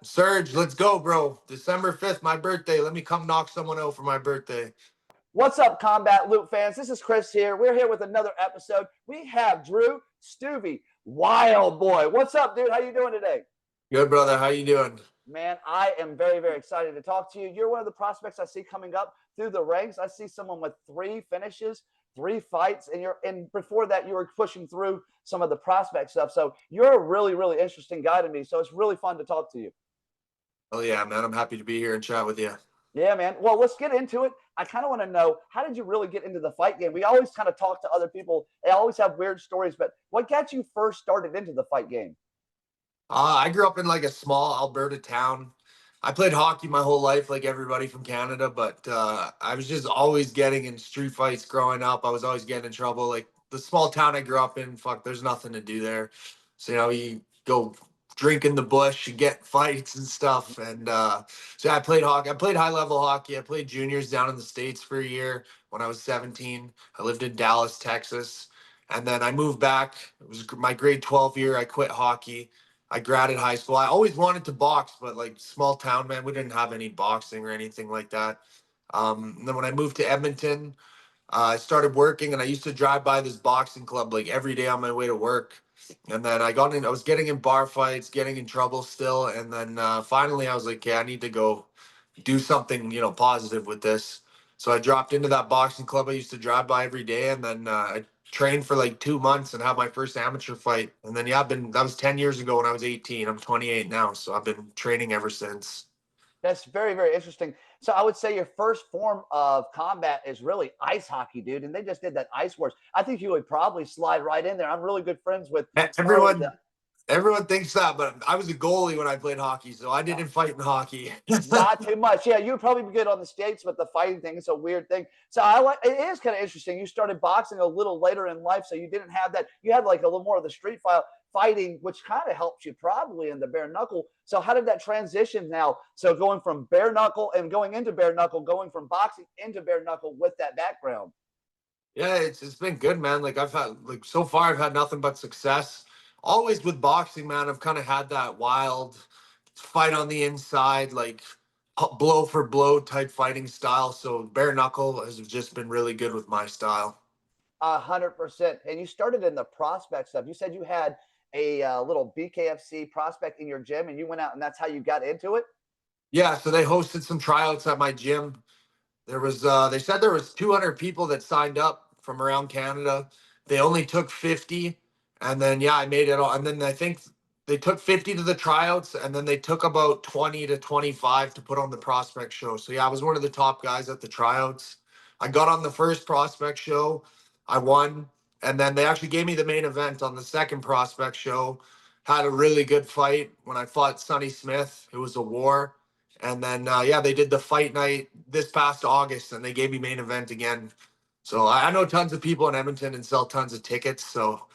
Serge, let's go, bro. December 5th, my birthday. Let me come knock someone out for my birthday. What's up, Combat Loop fans? This is Chris here. We're here with another episode. We have Drew Stuve, Wild Boy. What's up, dude? How you doing today? Good, brother. How you doing? Man, I am very, very excited to talk to you. You're one of the prospects I see coming up through the ranks. I see someone with 3 finishes, 3 fights, and before that, you were pushing through some of the prospect stuff. So you're a really, really interesting guy to me. So it's really fun to talk to you. Oh, yeah, man. I'm happy to be here and chat with you. Yeah, man. Well, let's get into it. I kind of want to know, how did you really get into the fight game? We always kind of talk to other people. They always have weird stories, but what got you first started into the fight game? I grew up in like a small Alberta town. I played hockey my whole life, like everybody from Canada, but I was just always getting in street fights growing up. I was always getting in trouble. Like the small town I grew up in, fuck, there's nothing to do there. So, you go drink in the bush and get fights and stuff. And so I played hockey. I played high level hockey. I played juniors down in the States for a year when I was 17. I lived in Dallas, Texas. And then I moved back. It was my grade 12 year. I quit hockey. I graded high school. I always wanted to box, but like small town, man, we didn't have any boxing or anything like that. And then when I moved to Edmonton, I started working, and I used to drive by this boxing club like every day on my way to work. And then I was getting in bar fights, getting in trouble still. And then finally I was like, yeah, I need to go do something, positive with this. So I dropped into that boxing club I used to drive by every day, and then I trained for like 2 months and had my first amateur fight. And then that was 10 years ago when I was 18. I'm 28 now, so I've been training ever since. That's very, very interesting. So I would say your first form of combat is really ice hockey, dude. And they just did that Ice Wars. I think you would probably slide right in there. I'm really good friends with Charlie. Everyone thinks that, but I was a goalie when I played hockey, so I didn't fight in hockey. Not too much. Yeah, you would probably be good on the skates, but the fighting thing is a weird thing. So it is kind of interesting. You started boxing a little later in life, so you didn't have that. You had like a little more of the street fighting, which kind of helped you probably in the bare knuckle. So how did that transition now? So going from bare knuckle and going into bare knuckle, going from boxing into bare knuckle with that background. Yeah, it's been good, man. Like I've had like so far I've had nothing but success. Always with boxing, man, I've kind of had that wild fight on the inside, like blow for blow type fighting style. So bare knuckle has just been really good with my style. 100%. And you started in the prospect stuff. You said you had a little BKFC prospect in your gym, and you went out, and that's how you got into it. Yeah, so they hosted some tryouts at my gym. They said there was 200 people that signed up from around Canada. They only took 50, and then yeah, I made it all. And then I think they took 50 to the tryouts, and then they took about 20 to 25 to put on the prospect show. So yeah, I was one of the top guys at the tryouts. I got on the first prospect show. I won, and then they actually gave me the main event on the second prospect show. Had a really good fight when I fought Sonny Smith. It was a war. And then yeah, they did the fight night this past August, and they gave me main event again. So I know tons of people in Edmonton and sell tons of tickets. So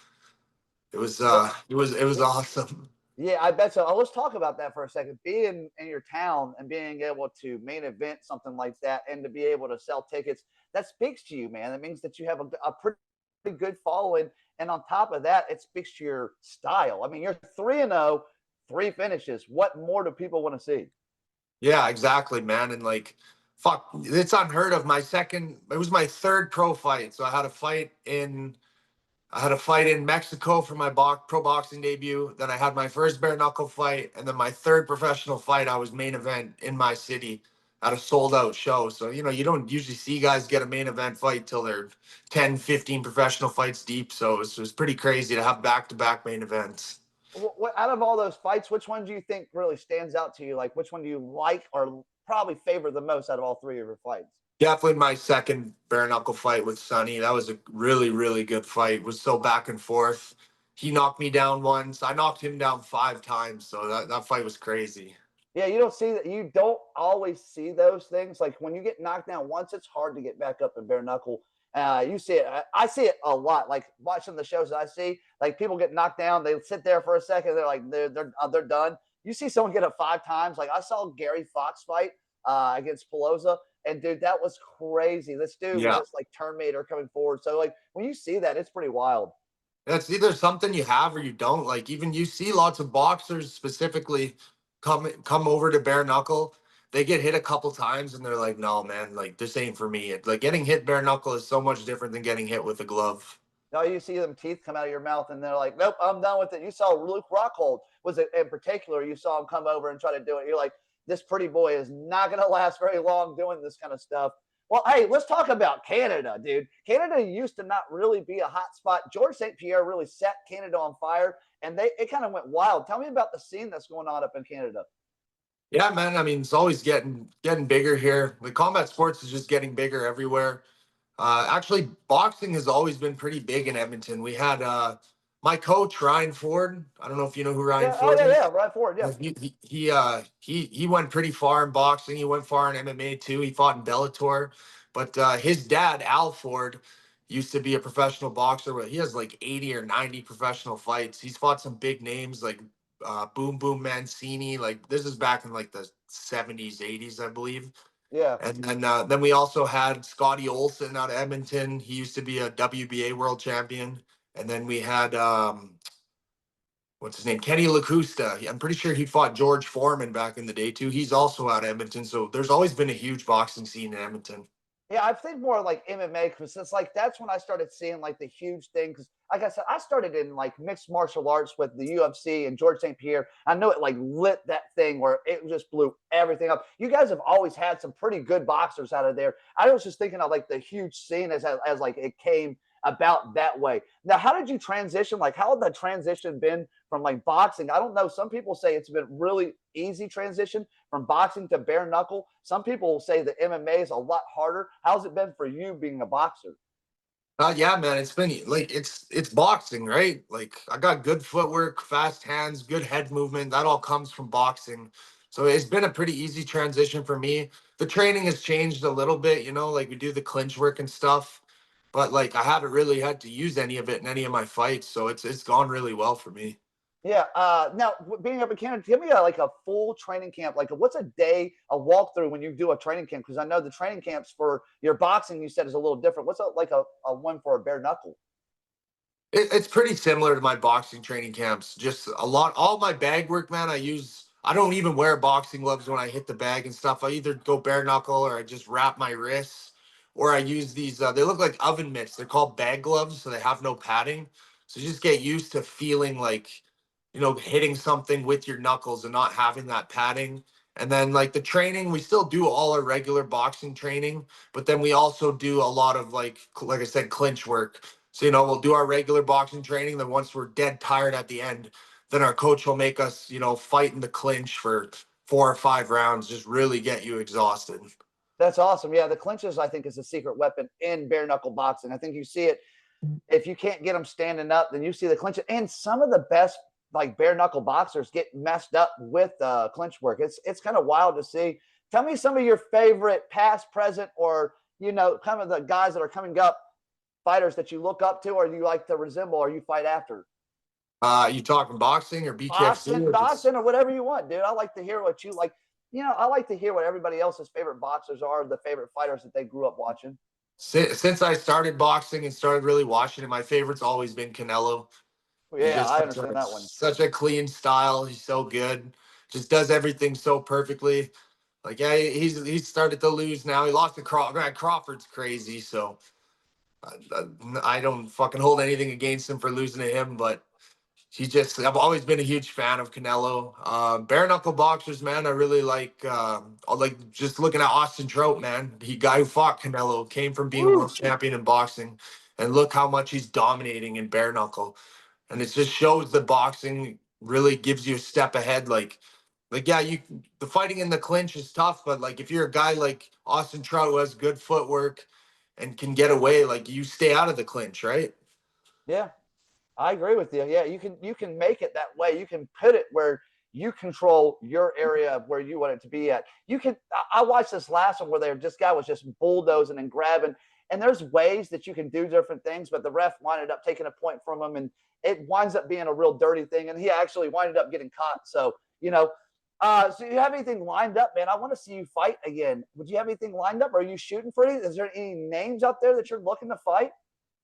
it was awesome. Yeah, I bet so. Oh, let's talk about that for a second. Being in your town and being able to main event something like that, and to be able to sell tickets, that speaks to you, man. That means that you have a pretty good following, and on top of that, it speaks to your style. I mean, you're 3-0, 3 finishes. What more do people want to see? Yeah, exactly, man. And like, fuck, it's unheard of. It was my third pro fight. So I had a fight in Mexico for my pro boxing debut. Then I had my first bare knuckle fight. And then my third professional fight, I was main event in my city at a sold out show. So, you don't usually see guys get a main event fight till they're 10, 15 professional fights deep. So it was pretty crazy to have back to back main events. What out of all those fights, which one do you think really stands out to you? Like, which one do you like or probably favor the most out of all 3 of your fights? Definitely my second bare knuckle fight with Sonny. That was a really, really good fight. It was so back and forth. He knocked me down once. I knocked him down 5 times. So that fight was crazy. Yeah, you don't see that. You don't always see those things. Like when you get knocked down once, it's hard to get back up and bare knuckle. You see it. I see it a lot. Like watching the shows that I see, like people get knocked down, they sit there for a second, they're like they're done. You see someone get up 5 times. Like I saw Gary Fox fight against Pelosa, and dude, that was crazy. This dude was Yeah. just like Terminator coming forward. So like when you see that, it's pretty wild. That's either something you have or you don't. Like even you see lots of boxers specifically, come over to bare knuckle, they get hit a couple times and they're like, no, man, like this ain't for me. Like getting hit bare knuckle is so much different than getting hit with a glove. No, you see them teeth come out of your mouth, and they're like, "Nope, I'm done with it." You saw Luke Rockhold was it in particular? You saw him come over and try to do it. You're like, "This pretty boy is not going to last very long doing this kind of stuff." Well, hey, let's talk about Canada, dude. Canada used to not really be a hot spot. George St. Pierre really set Canada on fire, and it kind of went wild. Tell me about the scene that's going on up in Canada. Yeah, man. I mean, it's always getting bigger here. The combat sports is just getting bigger everywhere. Actually, boxing has always been pretty big in Edmonton. We had my coach Ryan Ford. I don't know if you know who Ryan Yeah. Oh, Ford yeah, is. yeah. Right forward. Yeah. He went pretty far in boxing. He went far in MMA too. He fought in Bellator, but his dad Al Ford used to be a professional boxer. But he has like 80 or 90 professional fights. He's fought some big names like Boom Boom Mancini. Like this is back in like the 70s, 80s, I believe. Yeah. And then we also had Scotty Olson out of Edmonton. He used to be a WBA world champion. And then we had what's his name? Kenny Lacusta. I'm pretty sure he fought George Foreman back in the day too. He's also out of Edmonton. So there's always been a huge boxing scene in Edmonton. Yeah, I think more like MMA because it's like that's when I started seeing like the huge thing. Because, like I said, I started in like mixed martial arts with the UFC and George St. Pierre. I know it like lit that thing where it just blew everything up. You guys have always had some pretty good boxers out of there. I was just thinking of like the huge scene as like it came about that way. Now, how did you transition? Like, how had that transition been from like boxing? I don't know. Some people say it's been really easy transition from boxing to bare knuckle. Some people say that MMA is a lot harder. How's it been for you being a boxer? Yeah, man, it's been like it's boxing, right? Like I got good footwork, fast hands, good head movement. That all comes from boxing. So it's been a pretty easy transition for me. The training has changed a little bit, like we do the clinch work and stuff, but like I haven't really had to use any of it in any of my fights, so it's gone really well for me. Yeah. Now, being up in Canada, give me like a full training camp. Like, what's a day, a walkthrough when you do a training camp? Because I know the training camps for your boxing, you said, is a little different. What's a one for a bare knuckle? It's pretty similar to my boxing training camps. Just a lot, all my bag work, man. I don't even wear boxing gloves when I hit the bag and stuff. I either go bare knuckle or I just wrap my wrists, or I use these. They look like oven mitts. They're called bag gloves, so they have no padding. So you just get used to feeling like, hitting something with your knuckles and not having that padding. And then like the training, we still do all our regular boxing training, but then we also do a lot of like I said, clinch work. So, we'll do our regular boxing training. Then once we're dead tired at the end, then our coach will make us, fight in the clinch for 4 or 5 rounds, just really get you exhausted. That's awesome. Yeah, the clinches, I think, is a secret weapon in bare knuckle boxing. I think you see it if you can't get them standing up, then you see the clinch. And some of the best like bare knuckle boxers get messed up with clinch work. It's kind of wild to see. Tell me some of your favorite past, present, or kind of the guys that are coming up, fighters that you look up to, or you like to resemble, or you fight after. You talking boxing or BKFC Boxing, or just boxing, or whatever you want, dude. I like to hear what you like. I like to hear what everybody else's favorite boxers are, the favorite fighters that they grew up watching. since I started boxing and started really watching it, my favorite's always been Canelo. He's Yeah, just I such understand a that one. such a clean style. He's so good. Just does everything so perfectly. Like yeah, he's started to lose now. He lost to Crawford. Crawford's crazy, so I don't fucking hold anything against him for losing to him. But I've always been a huge fan of Canelo. Bare knuckle boxers, man. I really like. I like just looking at Austin Trout, man. He guy who fought Canelo came from being a Woo. world champion in boxing, and look how much he's dominating in bare knuckle. And it just shows that boxing really gives you a step ahead. Like yeah, the fighting in the clinch is tough, but like if you're a guy like Austin Trout who has good footwork and can get away, like you stay out of the clinch, right? Yeah, I agree with you. Yeah, you can make it that way. You can put it where you control your area of where you want it to be at. You can. I watched this last one where this guy was just bulldozing and grabbing, and there's ways that you can do different things, but the ref winded up taking a point from him, and it winds up being a real dirty thing, and he actually winded up getting caught. So so you have anything lined up, man? I want to see you fight again. Would you have anything lined up? Are you shooting for any? Is there any names out there that you're looking to fight?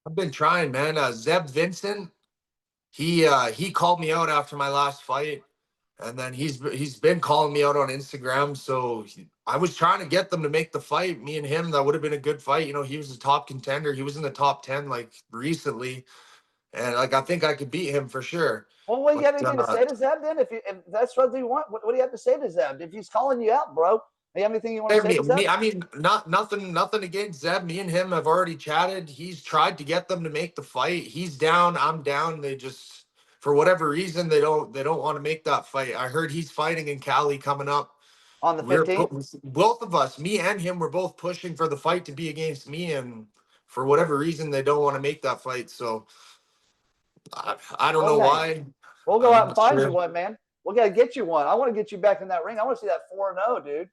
I've been trying, man. Zeb Vincent, he called me out after my last fight. And then he's been calling me out on Instagram. So I was trying to get them to make the fight. Me and him, that would have been a good fight. You know, he was a top contender. He was in the top 10 like recently, and like I think I could beat him for sure. Well, what do you But have anything to say to Zeb then? If that's what you want, what do you have to say to Zeb? If he's calling you out, bro, do you have anything you want to say to Zeb? I mean, nothing against Zeb. Me and him have already chatted. He's tried to get them to make the fight. He's down. I'm down. They just, for whatever reason, they don't want to make that fight. I heard he's fighting in Cali coming up. On the We're 15th? both of us, me and him, were both pushing for the fight to be against me, and for whatever reason, they don't want to make that fight. So I don't know Well, hey, why. we'll go I'm out and not find you sure. one, man. We got to get you one. I want to get you back in that ring. I want to see that 4-0, dude.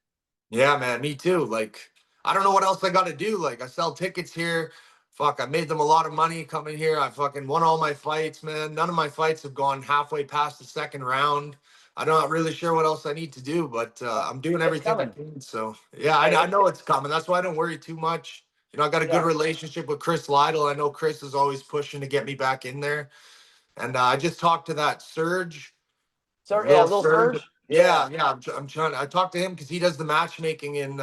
Yeah, man, me too. Like, I don't know what else I got to do. Like, I sell tickets here. Fuck, I made them a lot of money coming here. I fucking won all my fights, man. None of my fights have gone halfway past the second round. I'm not really sure what else I need to do, but Uh, I'm doing it's everything I coming. can. So, yeah, Hey, I know it's coming. That's why I don't worry too much. You know, I got a good yeah. relationship with Chris Lytle. I know Chris is always pushing to get me back in there. And I just talked to that Surge. Sir, yeah, Little little Surge. Surge. Yeah. Yeah. I'm trying. I talked to him because he does the matchmaking in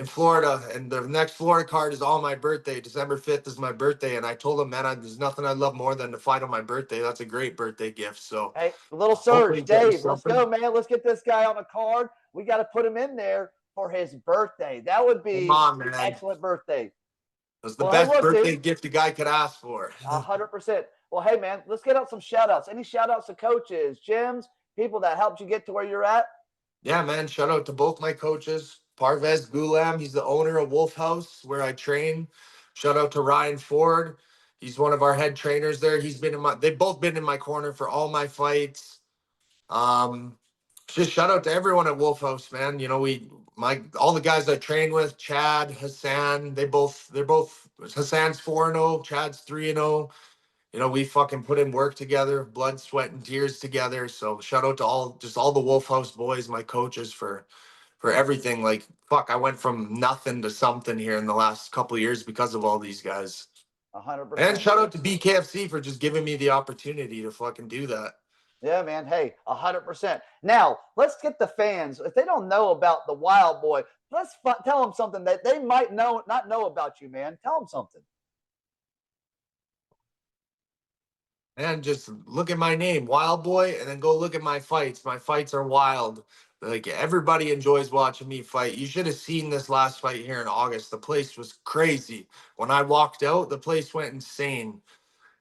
Florida, and the next Florida card is on my birthday. December 5th is my birthday, and I told him, man, there's nothing I love more than to fight on my birthday. That's a great birthday gift. So Hey, little hopefully Surge, get me Dave, let's something. go, man. Let's get this guy on the card. We got to put him in there for his birthday. That would Come be on, an man. excellent birthday. That's the Well, hey, best look, dude, birthday gift a guy could ask for. 100%. Well, hey, man, let's get out some shout outs. Any shout outs to coaches, gyms, people that helped you get to where you're at? Yeah, man. Shout out to both my coaches. Parvez Gulam, he's the owner of Wolf House where I train. Shout out to Ryan Ford. He's one of our head trainers there. They've both been in my corner for all my fights. Um, just shout out to everyone at Wolf House, man. You know, all the guys I train with, Chad, Hassan, they're both Hassan's 4-0, Chad's 3-0. You know, we fucking put in work together, blood, sweat, and tears together. So shout out to all the Wolf House boys, my coaches for everything. Like fuck, I went from nothing to something here in the last couple of years because of all these guys. And 100%, shout dude. out to BKFC for just giving me the opportunity to fucking do that. Yeah, man. Hey, 100%. Now, let's get the fans. If they don't know about the Wild Boy, tell them something that they might not know about you, man. Tell them something. And just look at my name, Wild Boy, and then go look at my fights. My fights are wild. Like everybody enjoys watching me fight. You should have seen this last fight here in August. The place was crazy. When I walked out, the place went insane.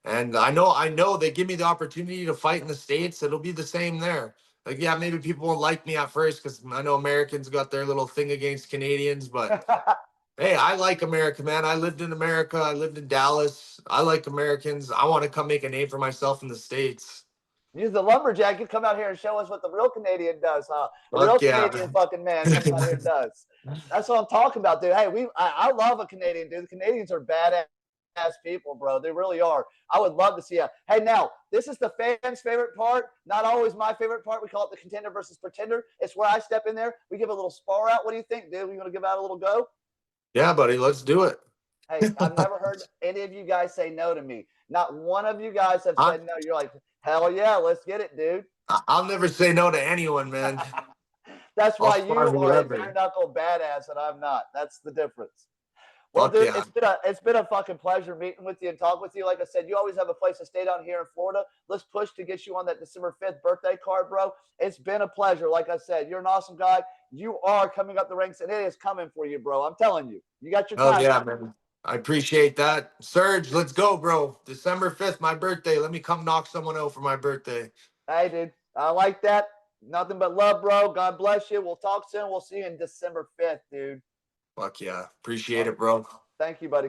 And I know they give me the opportunity to fight in the States. It'll be the same there. Like, yeah, maybe people won't like me at first because I know Americans got their little thing against Canadians, but hey, I like America, man. I lived in America. I lived in Dallas. I like Americans. I want to come make a name for myself in the States. Use the lumberjack. You come out here and show us what the real Canadian does, huh? The real Fuck yeah. Canadian fucking man comes out here and does. That's what I'm talking about, dude. Hey, I love a Canadian, dude. The Canadians are badass people, bro. They really are. I would love to see you. Hey, now this is the fans' favorite part. Not always my favorite part. We call it the contender versus pretender. It's where I step in there. We give a little spar out. What do you think, dude? We want to give out a little go? Yeah, buddy, let's do it. Hey, I've never heard any of you guys say no to me. Not one of you guys have I, said no. You're like, hell yeah, let's get it, dude. I'll never say no to anyone, man. That's I'll why spar you are a whoever. bare knuckle badass and I'm not. That's the difference. Well, Fuck dude, yeah. it's been a fucking pleasure meeting with you and talking with you. Like I said, you always have a place to stay down here in Florida. Let's push to get you on that December 5th birthday card, bro. It's been a pleasure. Like I said, you're an awesome guy. You are coming up the ranks, and it is coming for you, bro. I'm telling you. You got your Oh time yeah, now. man. I appreciate that. Surge, let's go, bro. December 5th, my birthday. Let me come knock someone out for my birthday. Hey, dude, I like that. Nothing but love, bro. God bless you. We'll talk soon. We'll see you in December 5th, dude. Fuck yeah. Appreciate it, bro. Thank you, buddy.